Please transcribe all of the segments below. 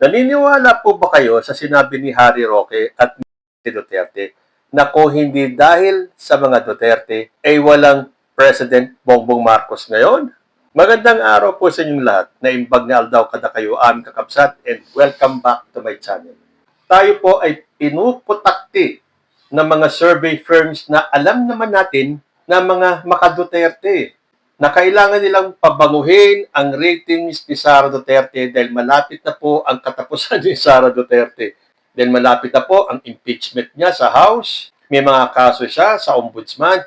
Naniniwala po ba kayo sa sinabi ni Harry Roque at ni Duterte na kung hindi dahil sa mga Duterte ay walang President Bongbong Marcos ngayon? Magandang araw po sa inyong lahat. Naimbag na aldaw kada kayo aming kakabsat and welcome back to my channel. Tayo po ay pinuputakti ng mga survey firms na alam naman natin na mga maka-Duterte na kailangan nilang pabanguhin ang ratings ni Sara Duterte dahil malapit na po ang katapusan ni Sara Duterte. Dahil malapit na po ang impeachment niya sa House, may mga kaso siya sa Ombudsman,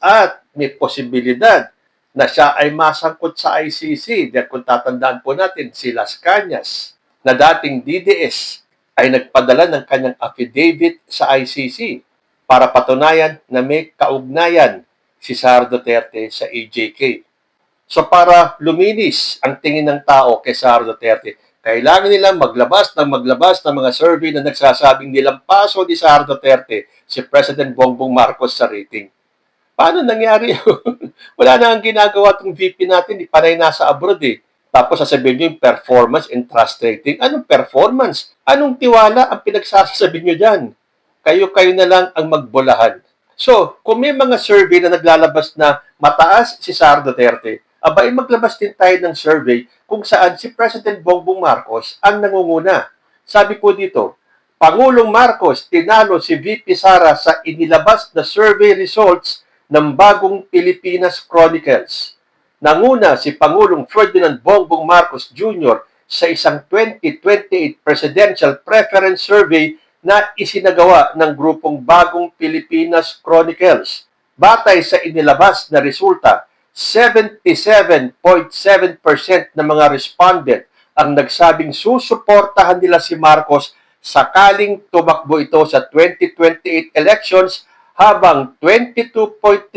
at may posibilidad na siya ay masangkot sa ICC. Dahil kung tatandaan po natin, si Las Cañas, na dating DDS, ay nagpadala ng kanyang affidavit sa ICC para patunayan na may kaugnayan si Sara Duterte sa AJK. So para luminis ang tingin ng tao kay Sara Duterte, kailangan nilang maglabas ng mga survey na nagsasabing nilampaso ni Sara Duterte si President Bongbong Marcos sa rating. Paano nangyari yun? Wala na ang ginagawa itong VP natin, panay nasa abroad eh. Tapos sasabihin nyo yung performance and trust rating. Anong performance? Anong tiwala ang pinagsasabi nyo dyan? Kayo-kayo na lang ang magbulahan. So, kung may mga survey na naglalabas na mataas si Sara Duterte, abay maglabas din tayo ng survey kung saan si President Bongbong Marcos ang nangunguna. Sabi po dito, Pangulong Marcos tinalo si VP Sara sa inilabas na survey results ng bagong Pilipinas Chronicles. Nanguna si Pangulong Ferdinand Bongbong Marcos Jr. sa isang 2028 Presidential Preference Survey na isinagawa ng grupong Bagong Pilipinas Chronicles. Batay sa inilabas na resulta, 77.7% ng mga respondent ang nagsabing susuportahan nila si Marcos sakaling tumakbo ito sa 2028 elections, habang 22.3%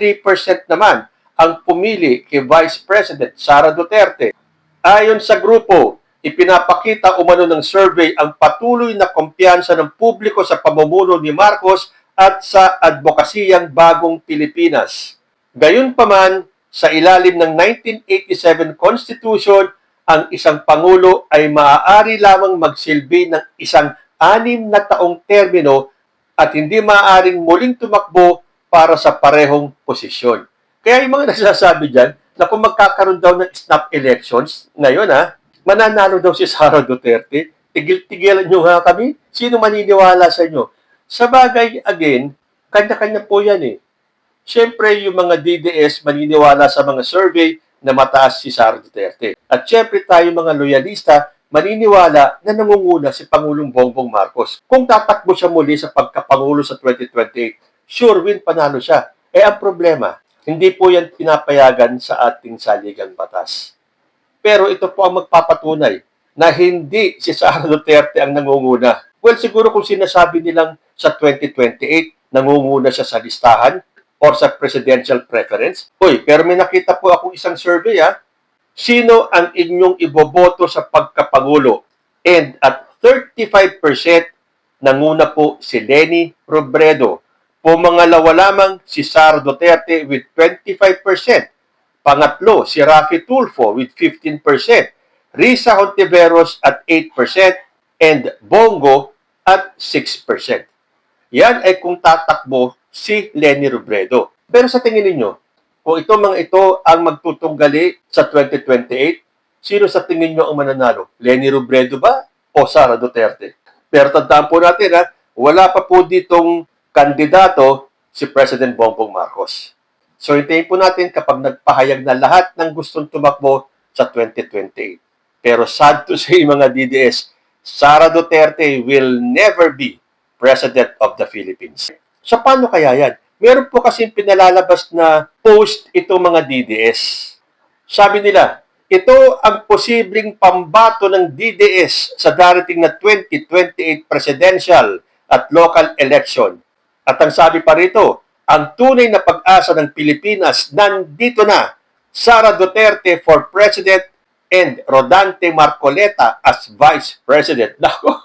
naman ang pumili kay Vice President Sara Duterte. Ayon sa grupo, ipinapakita umano ng survey ang patuloy na kumpiyansa ng publiko sa pamumuno ni Marcos at sa advokasiyang Bagong Pilipinas. Gayunpaman, sa ilalim ng 1987 Constitution, ang isang Pangulo ay maaari lamang magsilbi ng isang 6 na taong termino at hindi maaaring muling tumakbo para sa parehong posisyon. Kaya yung mga nagsasabi dyan na kung magkakaroon daw ng snap elections ngayon mananalo daw si Sara Duterte, tigil-tigilan nyo nga kami. Sino maniniwala sa inyo? Sa bagay, again, kanya-kanya po yan eh. Siyempre, yung mga DDS maniniwala sa mga survey na mataas si Sara Duterte. At siyempre tayo mga loyalista, maniniwala na nangunguna si Pangulong Bongbong Marcos. Kung tatakbo siya muli sa pagkapangulo sa 2028, sure win, panalo siya. Ang problema, hindi po yan pinapayagan sa ating saligang batas. Pero ito po ang magpapatunay na hindi si Sara Duterte ang nangunguna. Well, siguro kung sinasabi nilang sa 2028, nangunguna siya sa listahan or sa presidential preference. Pero may nakita po akong isang survey Sino ang inyong iboboto sa pagkapangulo? And at 35%, nanguna po si Leni Robredo. Pumangalawa lamang si Sara Duterte with 25%. Pangatlo, si Raffy Tulfo with 15%, Risa Hontiveros at 8%, and Bongo at 6%. Yan ay kung tatakbo si Leni Robredo. Pero sa tingin ninyo, kung ito mga ito ang magtutunggali sa 2028, sino sa tingin nyo ang mananalo? Leni Robredo ba o Sara Duterte? Pero tandaan po natin wala pa po ditong kandidato si President Bongbong Marcos. So, hintayin po natin kapag nagpahayag na lahat ng gustong tumakbo sa 2028. Pero sad to say mga DDS, Sara Duterte will never be President of the Philippines. So, paano kaya yan? Meron po kasi pinalalabas na post itong mga DDS. Sabi nila, ito ang posibleng pambato ng DDS sa darating na 2028 presidential at local election. At ang sabi pa rito, ang tunay na pag-asa ng Pilipinas nandito na. Sara Duterte for President and Rodante Marcoleta as Vice President. Nako,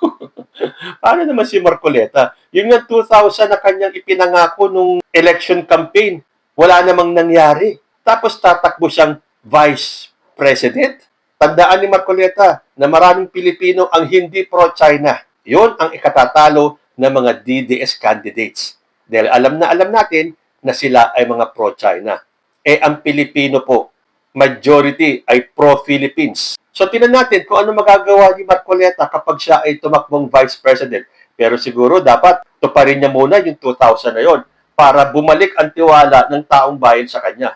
paano naman si Marcoleta? Yung 2000 na kanyang ipinangako nung election campaign, wala namang nangyari. Tapos tatakbo siyang Vice President? Tandaan ni Marcoleta na maraming Pilipino ang hindi pro-China. Yun ang ikatatalo ng mga DDS candidates. Dahil alam na alam natin na sila ay mga pro-China. Ang Pilipino po, majority ay pro-Philippines. So tinan natin kung ano magagawa ni Marcoleta kapag siya ay tumakbong Vice President. Pero siguro dapat tuparin niya muna yung 2,000 na yon para bumalik ang tiwala ng taong bayan sa kanya.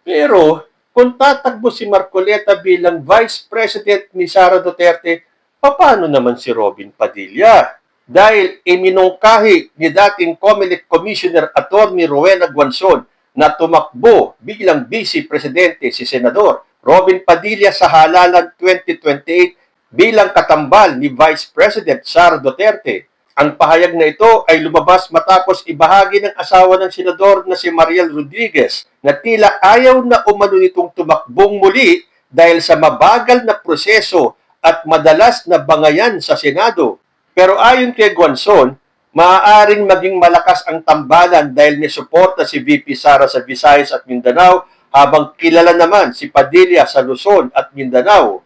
Pero kung tatakbo si Marcoleta bilang Vice President ni Sara Duterte, paano naman si Robin Padilla? Dahil iminungkahi ni dating COMELEC Commissioner Atty. Rowena Guanzon na tumakbo bilang Vice Presidente si Senador Robin Padilla sa halalan 2028 bilang katambal ni Vice President Sara Duterte. Ang pahayag na ito ay lumabas matapos ibahagi ng asawa ng senador na si Mariel Rodriguez na tila ayaw na umano nitong tumakbong muli dahil sa mabagal na proseso at madalas na bangayan sa Senado. Pero ayon kay Guanzon, maaaring maging malakas ang tambalan dahil may suporta si VP Sara sa Visayas at Mindanao habang kilala naman si Padilla sa Luzon at Mindanao.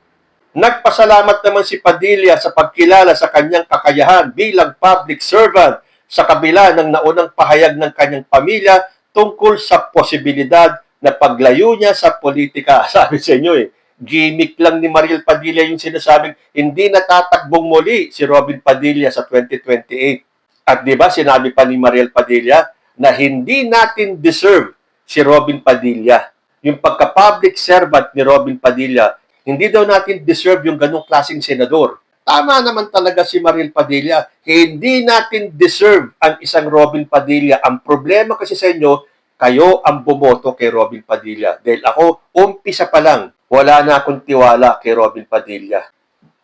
Nagpasalamat naman si Padilla sa pagkilala sa kanyang kakayahan bilang public servant sa kabila ng naunang pahayag ng kanyang pamilya tungkol sa posibilidad na paglayo niya sa politika. Sabi sa inyo gimmick lang ni Mariel Padilla yung sinasabing hindi natatakbong muli si Robin Padilla sa 2028. At di ba sinabi pa ni Mariel Padilla na hindi natin deserve si Robin Padilla. Yung pagka-public servant ni Robin Padilla, hindi daw natin deserve yung ganong klaseng senador. Tama naman talaga si Mariel Padilla. Hindi natin deserve ang isang Robin Padilla. Ang problema kasi sa inyo, kayo ang bumoto kay Robin Padilla. Dahil ako, umpisa pa lang, wala na akong tiwala kay Robin Padilla.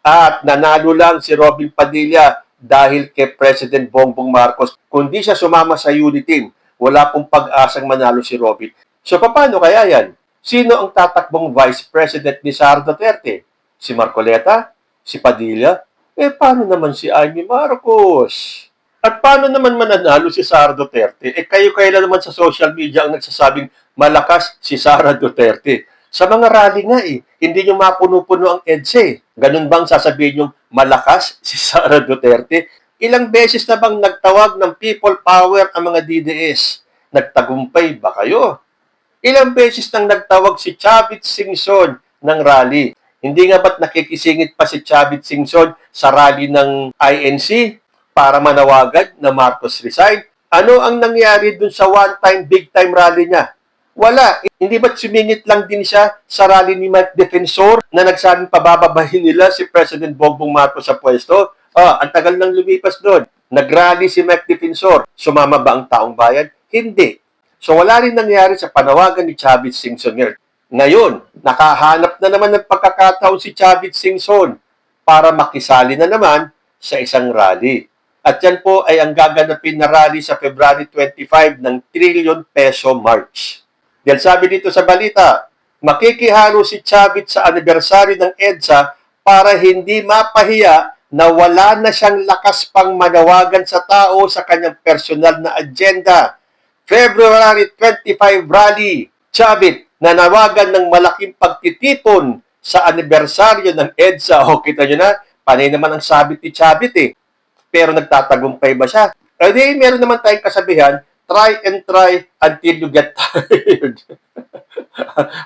At nanalo lang si Robin Padilla dahil kay President Bongbong Marcos. Kung di siya sumama sa unity team, wala pong pag-asang manalo si Robin. So paano kaya yan? Sino ang tatakbong Vice President ni Sara Duterte? Si Marcoleta? Si Padilla? Paano naman si Amy Marcos? At paano naman mananalo si Sara Duterte? Kayo naman sa social media ang nagsasabing malakas si Sara Duterte. Sa mga rally nga hindi nyo mapuno-puno ang EDSA. Ganun bang sasabihin yung malakas si Sara Duterte? Ilang beses na bang nagtawag ng people power ang mga DDS? Nagtagumpay ba kayo? Ilang beses nang nagtawag si Chavit Singson ng rally. Hindi nga ba't nakikisingit pa si Chavit Singson sa rally ng INC para manawagan na Marcos resign? Ano ang nangyari dun sa one-time, big-time rally niya? Wala. Hindi ba't sumingit lang din siya sa rally ni Mike Defensor na nagsabing pabababahin nila si President Bongbong Marcos sa pwesto? Ang tagal nang lumipas doon. Nag-rally si Mike Defensor. Sumama ba ang taong bayan? Hindi. So wala rin nangyari sa panawagan ni Chavit Singson ngayon. Nakahanap na naman ng pagkakataon si Chavit Singson para makisali na naman sa isang rally. At yan po ay ang gaganapin na rally sa February 25 ng trillion peso march. Dahil sabi dito sa balita, makikihalo si Chavit sa anibersaryo ng EDSA para hindi mapahiya na wala na siyang lakas pang manawagan sa tao sa kanyang personal na agenda. February 25 rally, Chavit, nanawagan ng malaking pagtitipon sa anibersaryo ng EDSA. Kita nyo na, panay naman ang sabit ni Chavit Pero nagtatagumpay ba siya? Meron naman tayong kasabihan, try and try until you get tired.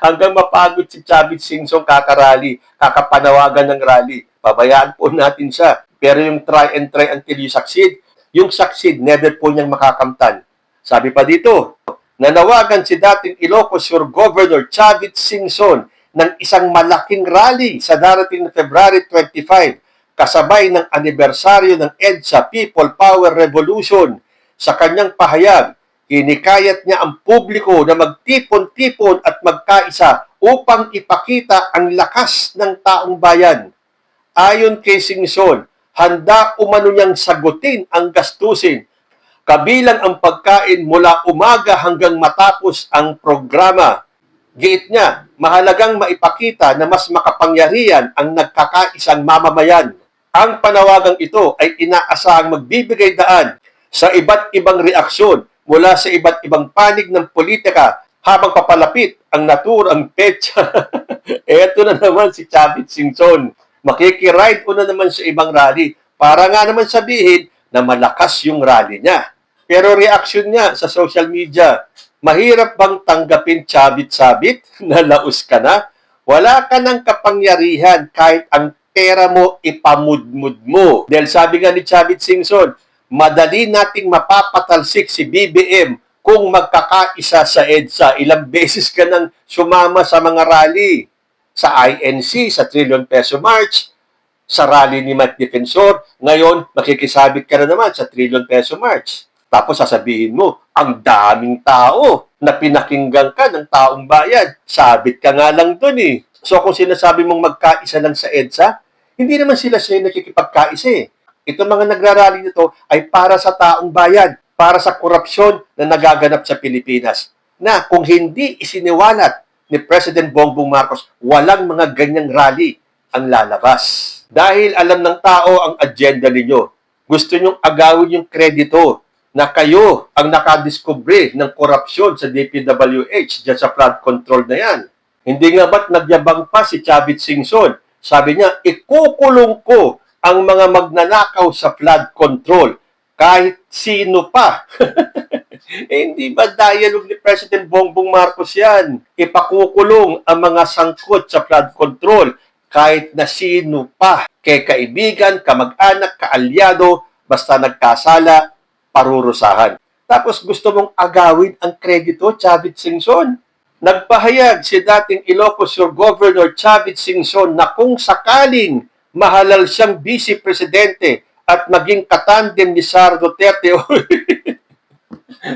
Hanggang mapagod si Chavit Singson kakarally, kakapanawagan ng rally. Pabayaan po natin siya. Pero yung try and try until you succeed, yung succeed, never po niyang makakamtan. Sabi pa dito, nanawagan si dating Ilocos Sur Governor Chavit Singson ng isang malaking rally sa darating na February 25 kasabay ng anibersaryo ng EDSA People Power Revolution. Sa kanyang pahayag, hinikayat niya ang publiko na magtipon-tipon at magkaisa upang ipakita ang lakas ng taong bayan. Ayon kay Singson, handa umano niyang sagutin ang gastusin kabilang ang pagkain mula umaga hanggang matapos ang programa. Giit niya, mahalagang maipakita na mas makapangyarihan ang nagkakaisang mamamayan. Ang panawagang ito ay inaasahang magbibigay daan sa iba't ibang reaksyon mula sa iba't ibang panig ng politika Habang papalapit ang naturang petsa, eto na naman si Chavit Singson. Makikiride o na naman sa ibang rally para nga naman sabihin na malakas yung rally niya. Pero reaction niya sa social media, mahirap bang tanggapin Chavit-sabit na laos ka na? Wala ka ng kapangyarihan kahit ang pera mo ipamudmud mo. Dahil sabi nga ni Chavit Singson, madali nating mapapatalsik si BBM kung magkakaisa sa EDSA. Ilang beses ka nang sumama sa mga rally. Sa INC, sa Trillion Peso March, sa rally ni Mike Defensor. Ngayon, makikisabit ka na naman sa Trillion Peso March. Tapos sasabihin mo, ang daming tao na pinakinggan ka ng taong bayan. Sabit ka nga lang dun eh. So kung sinasabi mong magkaisa lang sa EDSA, hindi naman sila nakikipagkaisa eh. Itong mga nagrarally nito ay para sa taong bayan, para sa korupsyon na nagaganap sa Pilipinas. Na kung hindi isiniwalat ni President Bongbong Marcos, walang mga ganyang rally ang lalabas. Dahil alam ng tao ang agenda ninyo. Gusto nyong agawin yung kredito na kayo ang nakadiskubre ng korupsyon sa DPWH dyan sa flood control na yan. Hindi nga ba't nagyabang pa si Chavit Singson? Sabi niya, ikukulong ko ang mga magnanakaw sa flood control kahit sino pa. Hindi ba dialogue ni President Bongbong Marcos yan? Ipakukulong ang mga sangkot sa flood control kahit na sino pa. Kay kaibigan, kamag-anak, kaalyado, basta nagkasala, parurusahan. Tapos gusto mong agawin ang kredito, Chavit Singson. Nagpahayag si dating Ilocos Sur Governor Chavit Singson na kung sakaling mahalal siyang Vice Presidente at maging katandem ni Sara Duterte.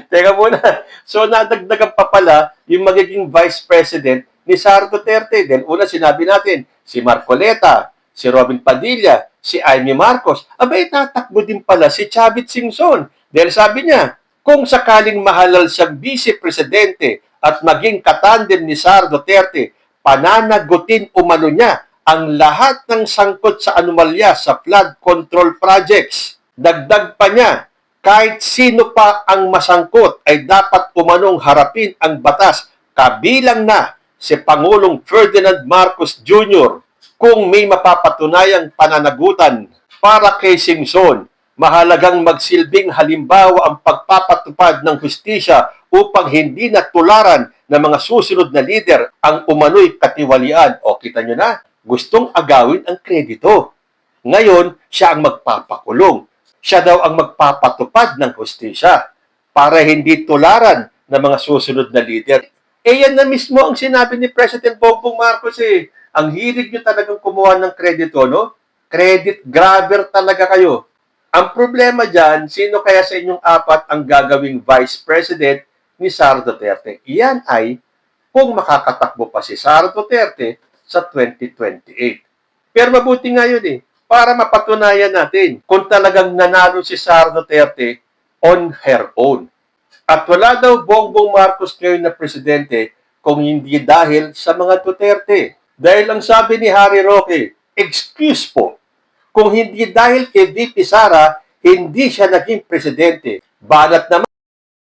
Teka muna. So, nadagdagan pa pala yung magiging Vice President ni Sara Duterte. Then, una sinabi natin, si Marcoleta, si Robin Padilla, si Amy Marcos. Abay, tatakbo din pala si Chavit Singson. Dahil sabi niya, kung sakaling mahalal siyang Vice Presidente at maging katandem ni Sara Duterte, pananagutin umano niya ang lahat ng sangkot sa anomalya sa flood control projects. Dagdag pa niya, kahit sino pa ang masangkot ay dapat umanong harapin ang batas, kabilang na si Pangulong Ferdinand Marcos Jr. Kung may mapapatunayang pananagutan para kay Singson, mahalagang magsilbing halimbawa ang pagpapatupad ng hustisya upang hindi natularan ng mga susunod na lider ang umano'y katiwalian. O, kita nyo na, gustong agawin ang kredito. Ngayon, siya ang magpapakulong. Siya daw ang magpapatupad ng hustisya para hindi tularan ng mga susunod na lider. Yan na mismo ang sinabi ni President Bongbong Marcos eh. Ang hilig nyo talagang kumuha ng kredito, no? Credit grabber talaga kayo. Ang problema dyan, sino kaya sa inyong apat ang gagawing Vice President ni Sara Duterte? Iyan ay kung makakatakbo pa si Sara Duterte sa 2028. Pero mabuti nga yun eh, para mapatunayan natin kung talagang nanalo si Sara Duterte on her own. At wala daw Bongbong Marcos ngayon na presidente kung hindi dahil sa mga Duterte. Dahil ang sabi ni Harry Roque, excuse po, kung hindi dahil kay VP Sara, hindi siya naging presidente. Banat naman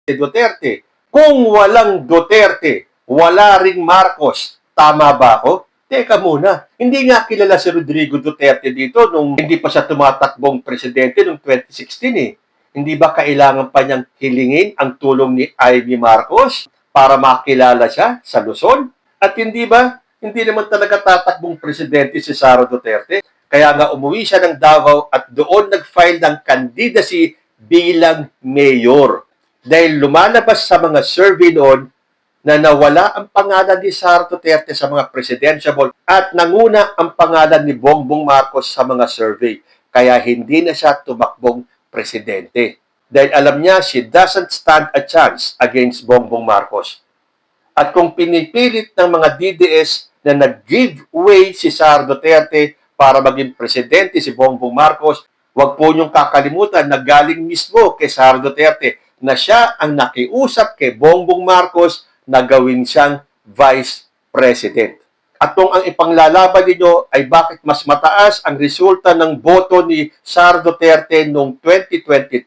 si Duterte. Kung walang Duterte, wala ring Marcos. Tama ba ako? Teka muna, hindi nga kilala si Rodrigo Duterte dito nung hindi pa siya tumatakbong presidente noong 2016 eh. Hindi ba kailangan pa niyang hilingin ang tulong ni Amy Marcos para makilala siya sa Luzon? At hindi ba, hindi naman talaga tatakbong presidente si Sara Duterte? Kaya nga umuwi siya ng Davao at doon nag-file ng candidacy bilang mayor. Dahil lumalabas sa mga survey noon na nawala ang pangalan ni Sara Duterte sa mga presidential at nanguna ang pangalan ni Bongbong Marcos sa mga survey. Kaya hindi na siya tumakbong presidente. Dahil alam niya, she doesn't stand a chance against Bongbong Marcos. At kung pinipilit ng mga DDS na nag-give way si Sara Duterte para maging presidente si Bongbong Marcos, huwag po niyong kakalimutan na galing mismo kay Sara Duterte na siya ang nakiusap kay Bongbong Marcos na gawin siyang Vice President. At kung ang ipanglalaban ninyo ay bakit mas mataas ang resulta ng boto ni Sara Duterte noong 2022,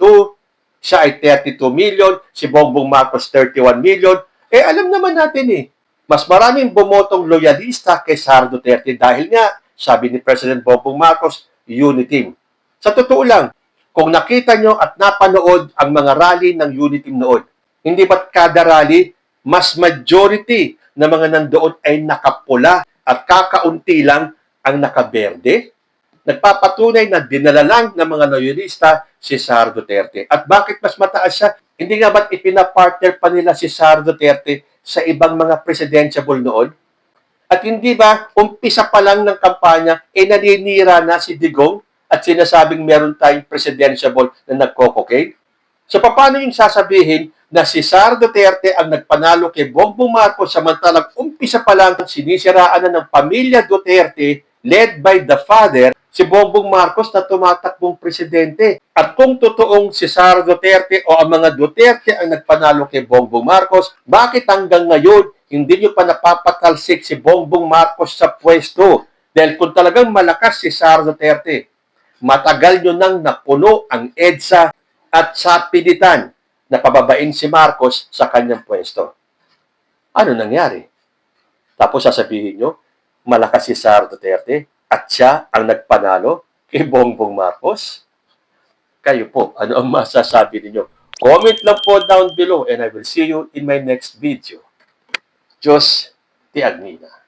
siya ay 32 million, si Bongbong Marcos 31 million, Alam naman natin mas maraming bumotong loyalista kay Sara Duterte dahil nga, sabi ni President Bongbong Marcos, Uniteam. Sa totoo lang, kung nakita nyo at napanood ang mga rally ng Uniteam noon, hindi ba't kada rally, mas majority na mga nandoon ay nakapula at kakaunti lang ang nakaberde? Nagpapatunay na dinala lang ng mga loyalista si Sara Duterte. At bakit mas mataas siya? Hindi nga ba't ipinapartner pa nila si Sara Duterte sa ibang mga presidentiable noon? At hindi ba, umpisa pa lang ng kampanya, naninira na si Digong at sinasabing meron tayong presidentiable na nagko-cocaine? So, paano yung sasabihin na si Sara Duterte ang nagpanalo kay Bongbong Marcos samantalang umpisa pa lang sinisiraan na ng pamilya Duterte led by the father si Bongbong Marcos na tumatakbong presidente. At kung totoong si Sara Duterte o ang mga Duterte ang nagpanalo kay Bongbong Marcos, bakit hanggang ngayon hindi nyo pa napapatalsik si Bongbong Marcos sa pwesto? Dahil kung talagang malakas si Sara Duterte, matagal nyo nang napuno ang EDSA at sa pilitan na pababain si Marcos sa kanyang pwesto. Ano nangyari? Tapos sasabihin nyo, malakas si Sara Duterte at siya ang nagpanalo kay Bongbong Marcos? Kayo po, ano ang masasabi ninyo? Comment lang po down below and I will see you in my next video. Diyos, ti Agnina.